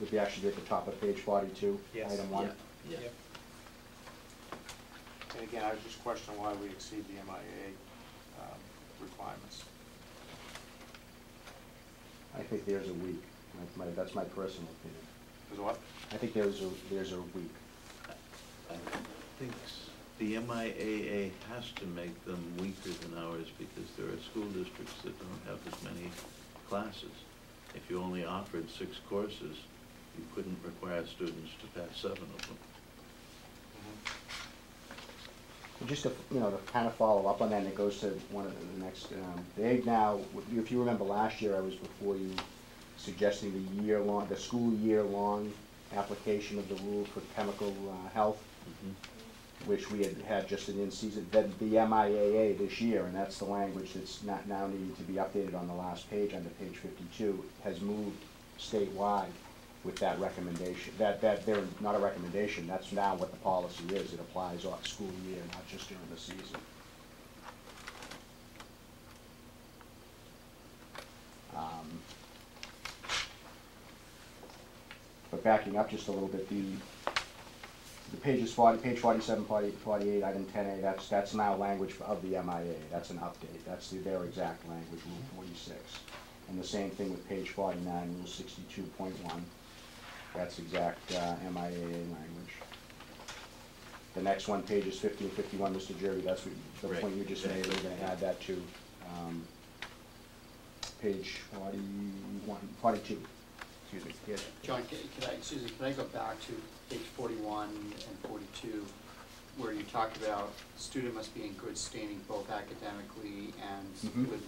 would be actually at the top of page 42, Yes. item 1. Yeah. Yep. And again, I was just questioning why we exceed the MIA requirements. I think there's a week. That's my personal opinion. Is what? I think there's a week. I think the MIAA has to make them weaker than ours because there are school districts that don't have as many classes. If you only offered 6 courses, you couldn't require students to pass 7 of them. Just to, to kind of follow up on that, and it goes to one of the next, they now, if you remember last year, I was before you suggesting the school year-long application of the rule for chemical health, which we had just an in-season, then the MIAA this year, and that's the language that's not now needing to be updated on the last page, under page 52, has moved statewide with that recommendation. That they're not a recommendation, that's now what the policy is. It applies all school year, not just during the season. But backing up just a little bit, the pages page 47, 48, item 10A, that's now language of the MIA. That's an update. That's their exact language, Rule 46. And the same thing with page 49, Rule 62.1. That's exact MIAA language. The next one, pages 50 and 51, Mr. Jerry, that's what, the point you just made. We're going to add that to page 41, 42. Excuse me. Yes. John, Susan, can I go back to page 41 and 42, where you talk about student must be in good standing both academically and with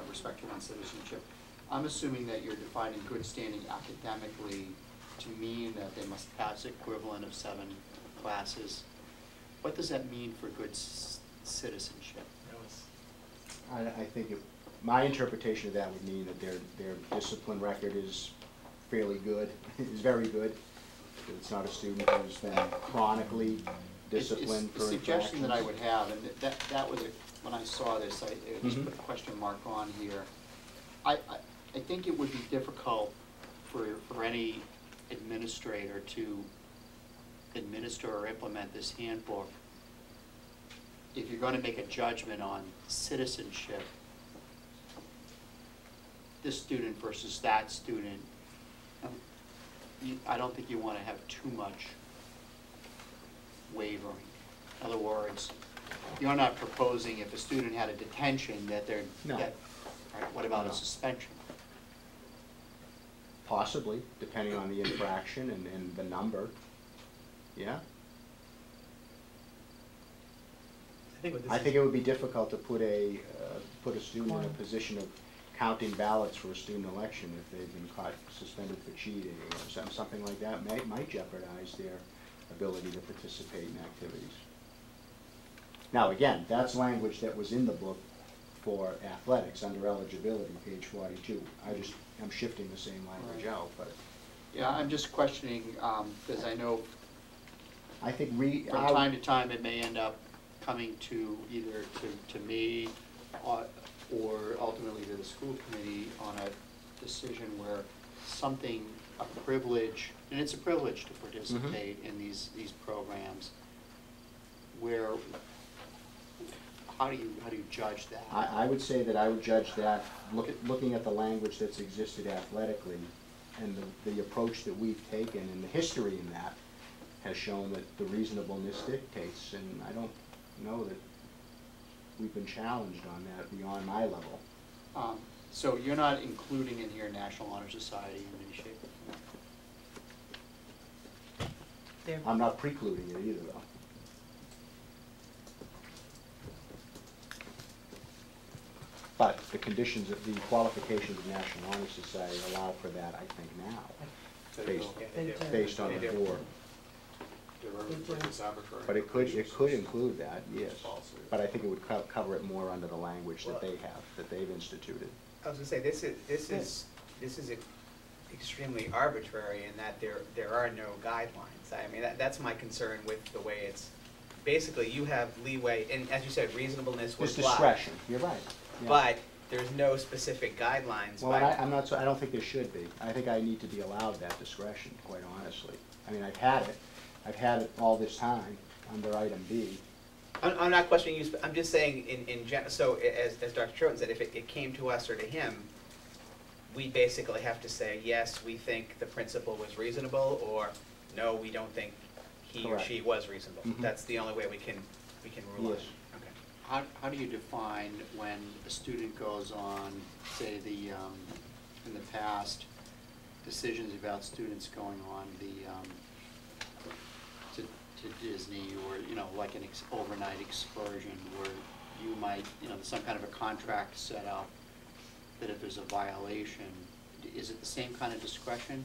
respect to one's citizenship. I'm assuming that you're defining good standing academically to mean that they must pass equivalent of 7 classes. What does that mean for good citizenship? I think my interpretation of that would mean that their discipline record is fairly good, is very good. It's not a student who's been chronically disciplined for infractions. The suggestion that I would have, and that was when I saw this, I just put a question mark on here. I think it would be difficult for any administrator to administer or implement this handbook if you're going to make a judgment on citizenship, this student versus that student. I don't think you want to have too much wavering. In other words, you're not proposing if a student had a detention that they're No. right, what about No. a suspension? Possibly, depending on the infraction and the number. Yeah. I think it would be difficult to put a student in a position of counting ballots for a student election if they've been caught suspended for cheating or something like that. Might jeopardize their ability to participate in activities. Now again, that's language that was in the book for athletics under eligibility, page 42. I'm shifting the same language out, but Yeah, I'm just questioning because I know I think from time to time it may end up coming to either to me or ultimately to the school committee on a decision where something, a privilege, and it's a privilege to participate in these programs, where how do you judge that? I would say that I would judge that looking at the language that's existed athletically and the approach that we've taken and the history in that has shown that the reasonableness dictates, and I don't know that we've been challenged on that beyond my level. So you're not including in here National Honor Society in any shape or form? I'm not precluding it either, though. But the conditions, of the qualifications of National Honor Society allow for that, I think, now, based on the board. It's arbitrary. But it could include that, yes. But I think it would cover it more under the language that they have, that they've instituted. I was going to say, this is extremely arbitrary in that there are no guidelines. I mean, that's my concern with the way it's, basically you have leeway, and as you said, reasonableness was It's discretion, you're right. Yeah. But there's no specific guidelines. Well, by- I don't think there should be. I think I need to be allowed that discretion, quite honestly. I mean, I've had it all this time under item B. I'm not questioning you, I'm just saying so as Dr. Troten said, if it came to us or to him, we basically have to say, yes, we think the principal was reasonable, or no, we don't think he or Correct. she was reasonable. Mhm. That's the only way we can rule it. Yes. Okay. How do you define when a student goes on, say, in the past, decisions about students going on to Disney, or, like an overnight excursion, where you might, there's some kind of a contract set up that if there's a violation, is it the same kind of discretion?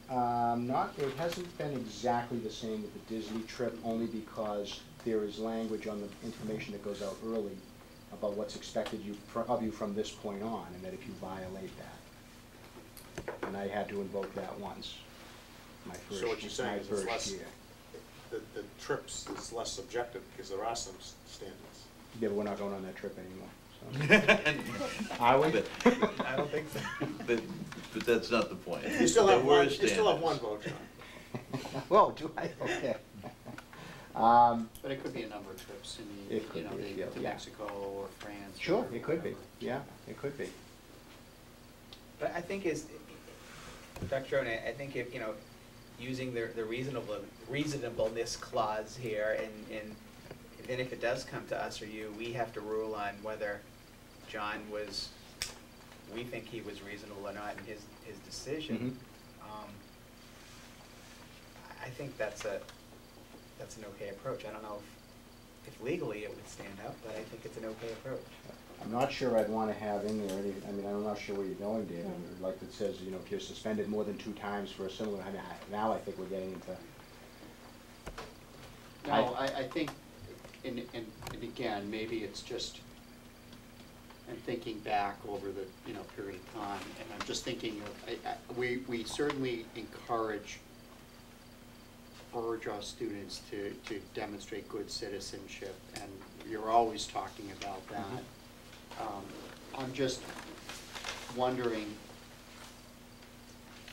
It hasn't been exactly the same with the Disney trip, only because there is language on the information that goes out early about what's expected of you from this point on, and that if you violate that. And I had to invoke that once, So what you're saying my is it's first less, year. the trips is less subjective because there are some standards. Yeah, but we're not going on that trip anymore, so. Are we? I don't think so. But that's not the point. You still There have were one, you still have standards. one vote, John. Whoa, do I? Okay. But it could be a number of trips, It could be, yeah, to yeah. Mexico or France. Sure, or it could be, whatever. yeah, it could be. But I think Dr. Troten, I think if, using the reasonableness clause here, and then if it does come to us or you, we have to rule on whether John we think he was reasonable or not in his decision. I think that's an okay approach. I don't know if legally it would stand up, but I think it's an okay approach. I'm not sure I'd want to have in there any, I mean, I'm not sure where you're going, David, like it says, if you're suspended more than 2 times for a similar, I mean, now I think we're getting into. No, I think, and again, maybe it's just, I'm thinking back over the, period of time, and I'm just thinking, we certainly urge our students to demonstrate good citizenship, and you're always talking about that. I'm just wondering,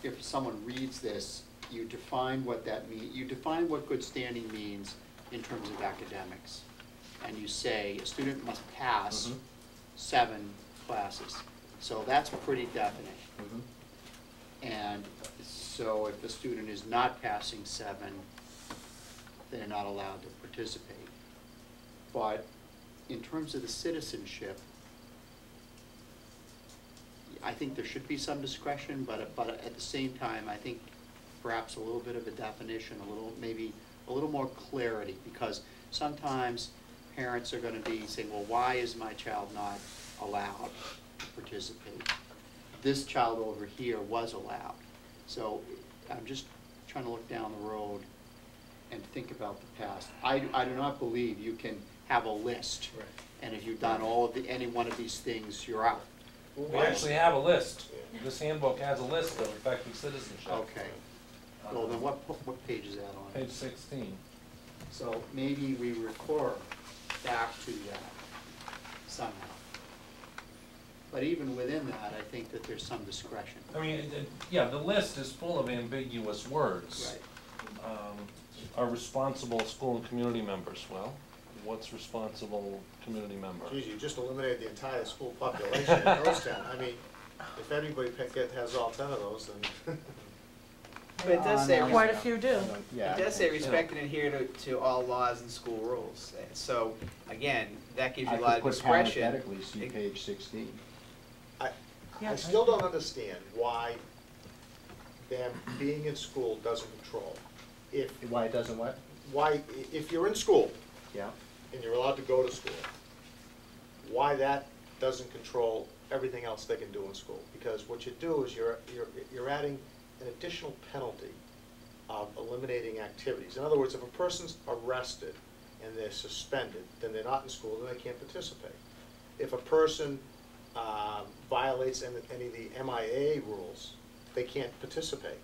if someone reads this, you define what that means, you define what good standing means in terms of academics. And you say a student must pass 7 classes. So that's pretty definite. And so if the student is not passing 7, they're not allowed to participate. But in terms of the citizenship, I think there should be some discretion, but at the same time, I think perhaps a little bit of a definition, maybe a little more clarity, because sometimes parents are going to be saying, well, why is my child not allowed to participate? This child over here was allowed. So I'm just trying to look down the road and think about the past. I do not believe you can have a list, Right. and if you've done any one of these things, you're out. We actually have a list. This handbook has a list of effective citizenship. Okay. Well, then what page is that on? Page 16. So maybe we refer back to that somehow. But even within that, I think that there's some discretion. I mean, yeah, the list is full of ambiguous words. Right. Are responsible school and community members? Well, what's responsible community member? Geez, you just eliminated the entire school population in Rosetown. I mean, if everybody has all 10 of those, then. But it does say, Quite a few do. Yeah. it does say respect and adhere to all laws and school rules. And so, again, that gives you a lot of discretion. I could put parenthetically, see page 16. I still don't understand why them being in school doesn't control. Why it doesn't what? If you're in school Yeah. and you're allowed to go to school, why that doesn't control everything else they can do in school? Because what you do is you're adding an additional penalty of eliminating activities. In other words, if a person's arrested and they're suspended, then they're not in school, then they can't participate. If a person violates any of the MIA rules, they can't participate.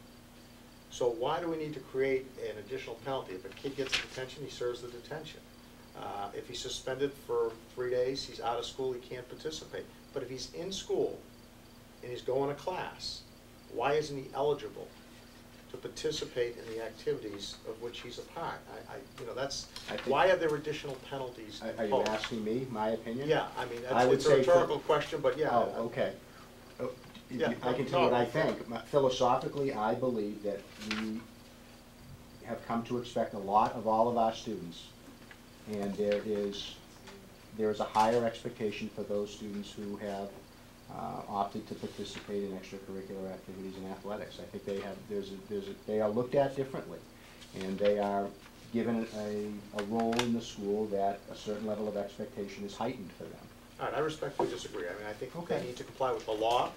So why do we need to create an additional penalty? If a kid gets detention, he serves the detention. If he's suspended for 3 days, he's out of school, he can't participate. But if he's in school and he's going to class, why isn't he eligible to participate in the activities of which he's a part? You know, that's, I think- why are there additional penalties Are you imposed? asking me, my opinion? Yeah, I mean, I would it's a say for- rhetorical question, but yeah. Oh, okay. Oh, Yeah, I can tell you what I think. Philosophically, I believe that we have come to expect a lot of all of our students. And there is a higher expectation for those students who have opted to participate in extracurricular activities and athletics. I think they are looked at differently. And they are given a role in the school that a certain level of expectation is heightened for them. All right, I respectfully disagree. I mean, I think Okay. they need to comply with the law.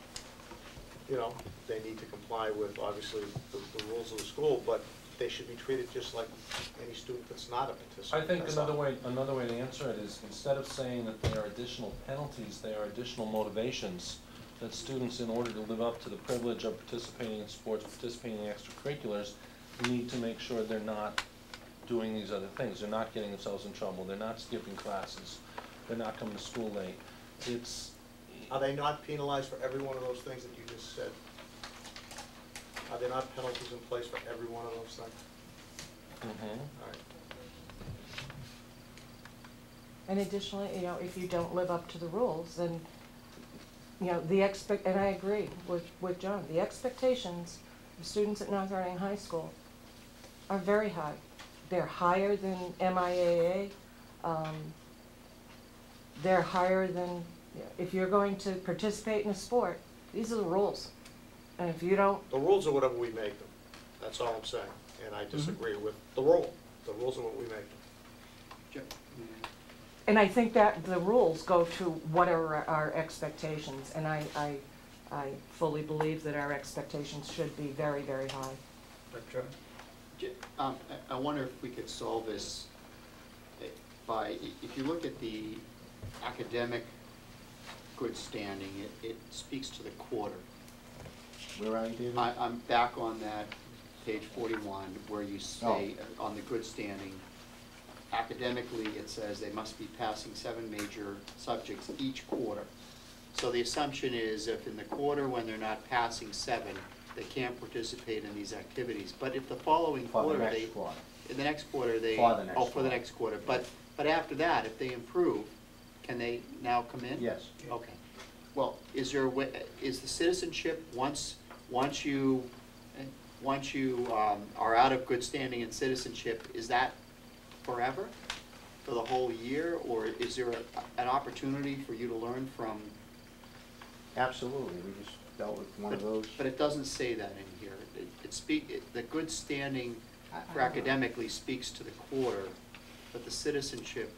You know, they need to comply with, obviously, the rules of the school, but they should be treated just like any student that's not a I participant. think That's another all. way to answer it is, instead of saying that there are additional penalties, there are additional motivations that students, in order to live up to the privilege of participating in sports, participating in extracurriculars, need to make sure they're not doing these other things. They're not getting themselves in trouble. They're not skipping classes. They're not coming to school late. It's, Are they not penalized for every one of those things that you just said? Are there not penalties in place for every one of those things? mhm. All right. And additionally, you know, if you don't live up to the rules, then, you know, and I agree with John, the expectations of students at North Reading High School are very high. They're higher than MIAA. They're higher than, you know, if you're going to participate in a sport, these are the rules. And if you don't, The rules are whatever we make them. That's all I'm saying. And I disagree with the rule. The rules are what we make them. and I think that the rules go to what are our expectations, and I fully believe that our expectations should be very, very high. Dr. I wonder if we could solve this by, if you look at the academic good standing, it speaks to the quarter. Where are you, David? I'm back on that page 41, where you say, on the good standing, academically, it says they must be passing 7 major subjects each quarter. So the assumption is if in the quarter when they're not passing 7, they can't participate in these activities. But if the following For the quarter, next quarter. in the next quarter, they, For the next oh, for the quarter. next quarter. But after that, if they improve, can they now come in? Yes. Okay. Well, is there a way, is the citizenship, once you are out of good standing in citizenship, is that forever? For the whole year? Or is there an opportunity for you to learn from? Absolutely, we just dealt with one of those. But it doesn't say that in here. The good standing I for don't know. academically speaks to the quarter, but the citizenship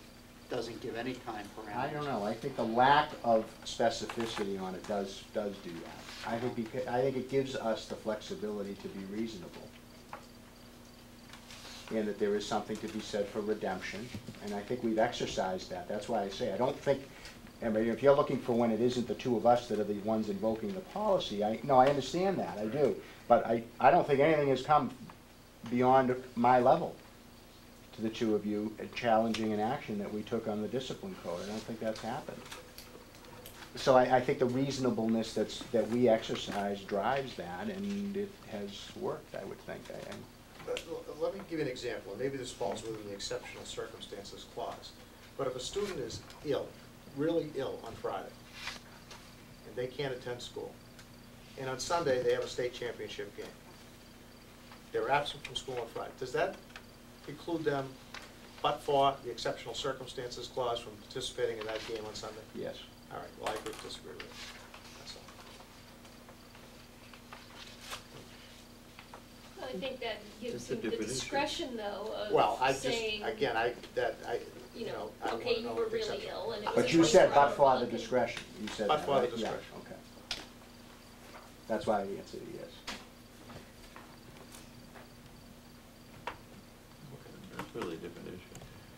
doesn't give any time parameters. I don't know, I think the lack of specificity on it does do that. I think it gives us the flexibility to be reasonable. And that there is something to be said for redemption, and I think we've exercised that. That's why I say, I don't think, I mean, if you're looking for when it isn't the two of us that are the ones invoking the policy, I understand that, I do. But I don't think anything has come beyond my level to the two of you challenging an action that we took on the discipline code. I don't think that's happened. So I think the reasonableness that we exercise drives that, and it has worked, I would think. Let me give you an example, and maybe this falls within the exceptional circumstances clause. But if a student is ill, really ill on Friday, and they can't attend school, and on Sunday they have a state championship game, they're absent from school on Friday, does that preclude them, but for the exceptional circumstances clause, from participating in that game on Sunday? Yes. All right, well, I could disagree with it. That's all. I think that gives Just a him the different issue. discretion, though, Well, I of just, saying, again, you know, I wanna okay, you know were if it's really acceptable. ill, and it was But a you said 24-hour but for the week, and- discretion, you said But that, for the right? Yeah, discretion. okay. That's why I answered yes. That's really a different issue.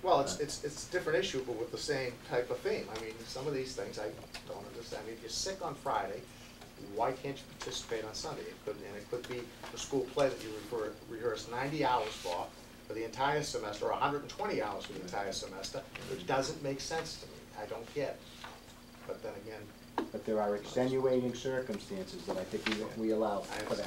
Well, it's a different issue, but with the same type of theme. I mean, some of these things I don't understand. If you're sick on Friday, why can't you participate on Sunday? It could be the school play that you rehearse 90 hours for, for the entire semester, or 120 hours for the entire semester, it doesn't make sense to me. I don't get. But then again, But there are extenuating circumstances that I think we allow for that.